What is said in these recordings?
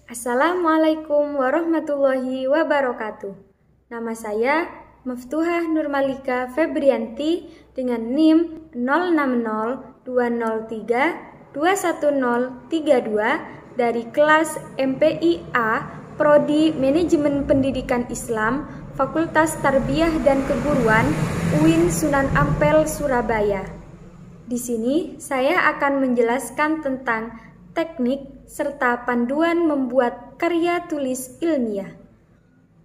Assalamualaikum warahmatullahi wabarakatuh. Nama saya Maftuhah Nurmalika Febrianti dengan NIM 0602032132 dari kelas MPIA Prodi Manajemen Pendidikan Islam Fakultas Tarbiyah dan Keguruan UIN Sunan Ampel, Surabaya. Di sini saya akan menjelaskan tentang teknik serta panduan membuat karya tulis ilmiah.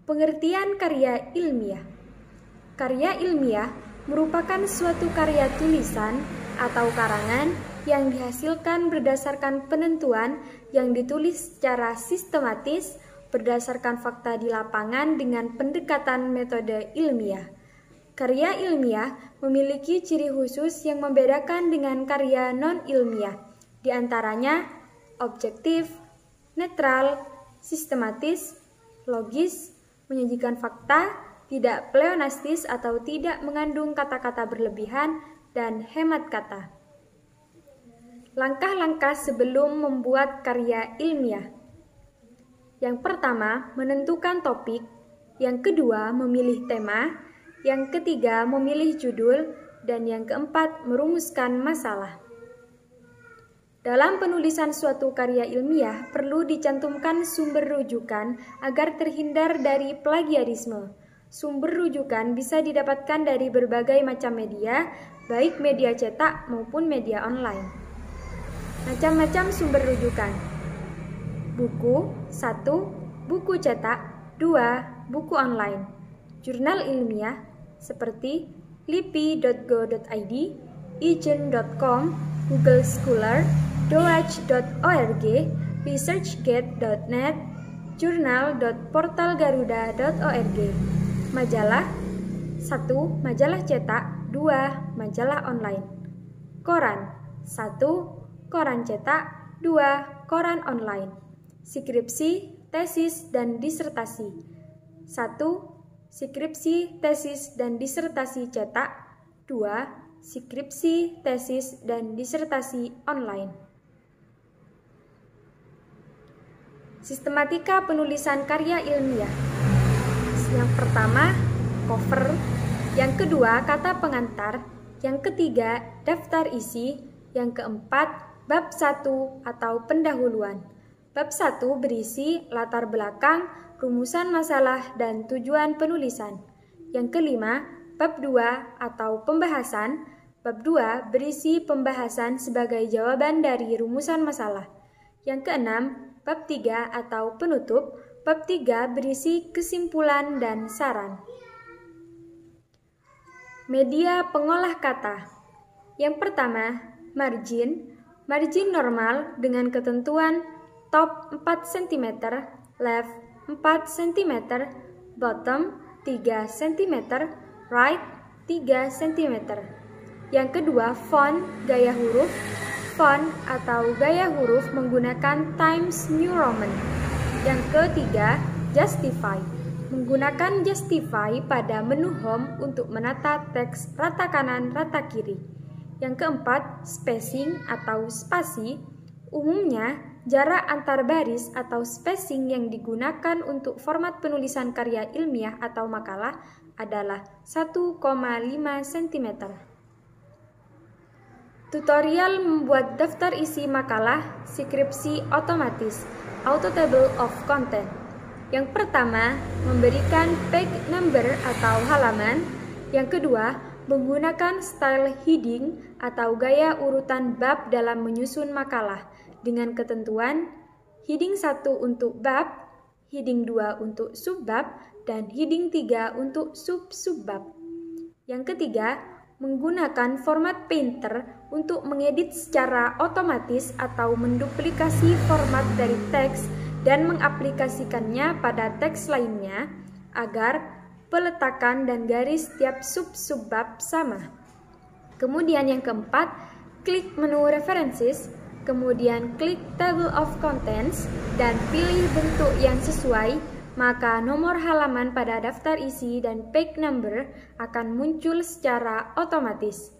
Pengertian karya ilmiah. Karya ilmiah merupakan suatu karya tulisan atau karangan yang dihasilkan berdasarkan penentuan yang ditulis secara sistematis berdasarkan fakta di lapangan dengan pendekatan metode ilmiah. Karya ilmiah memiliki ciri khusus yang membedakan dengan karya non-ilmiah, di antaranya objektif, netral, sistematis, logis, menyajikan fakta, tidak pleonastis atau tidak mengandung kata-kata berlebihan, dan hemat kata. Langkah-langkah sebelum membuat karya ilmiah. Yang pertama, menentukan topik. Yang kedua, memilih tema. Yang ketiga, memilih judul. Dan yang keempat, merumuskan masalah. Dalam penulisan suatu karya ilmiah, perlu dicantumkan sumber rujukan agar terhindar dari plagiarisme. Sumber rujukan bisa didapatkan dari berbagai macam media, baik media cetak maupun media online. Macam-macam sumber rujukan. Buku 1. Buku cetak 2. Buku online. Jurnal ilmiah seperti lipi.go.id, ijen.com, Google Scholar, doaj.org, researchgate.net, jurnal.portalgaruda.org. Majalah 1. Majalah cetak 2. Majalah online. Koran 1. Koran cetak 2. Koran online. Skripsi, tesis, dan disertasi 1. Skripsi, tesis, dan disertasi cetak 2. Skripsi, tesis, dan disertasi online. Sistematika penulisan karya ilmiah. Yang pertama, cover. Yang kedua, kata pengantar. Yang ketiga, daftar isi. Yang keempat, bab 1 atau pendahuluan. Bab 1 berisi latar belakang, rumusan masalah, dan tujuan penulisan. Yang kelima, bab 2 atau pembahasan. Bab 2 berisi pembahasan sebagai jawaban dari rumusan masalah. Yang keenam, bab 3 atau penutup. Bab 3 berisi kesimpulan dan saran. Media pengolah kata. Yang pertama, margin. Margin normal dengan ketentuan top 4 cm, left 4 cm, bottom 3 cm, right 3 cm. Yang kedua, font, gaya huruf. Font atau gaya huruf menggunakan Times New Roman. Yang ketiga, justify. Menggunakan justify pada menu home untuk menata teks rata kanan, rata kiri. Yang keempat, spacing atau spasi. Umumnya, jarak antar baris atau spacing yang digunakan untuk format penulisan karya ilmiah atau makalah adalah 1,5 cm. Tutorial membuat daftar isi makalah skripsi otomatis, auto table of content. Yang pertama, memberikan page number atau halaman. Yang kedua, menggunakan style heading atau gaya urutan bab dalam menyusun makalah dengan ketentuan heading 1 untuk bab, heading 2 untuk subbab, dan heading 3 untuk sub-subbab. Yang ketiga, menggunakan format Painter untuk mengedit secara otomatis atau menduplikasi format dari teks dan mengaplikasikannya pada teks lainnya agar peletakan dan garis tiap sub-subbab sama. Kemudian yang keempat, klik menu References, kemudian klik Table of Contents dan pilih bentuk yang sesuai, maka nomor halaman pada daftar isi dan page number akan muncul secara otomatis.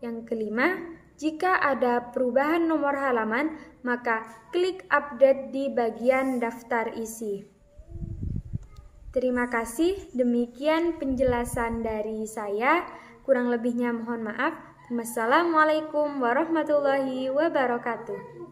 Yang kelima, jika ada perubahan nomor halaman, maka klik update di bagian daftar isi. Terima kasih, demikian penjelasan dari saya. Kurang lebihnya mohon maaf. Wassalamualaikum warahmatullahi wabarakatuh.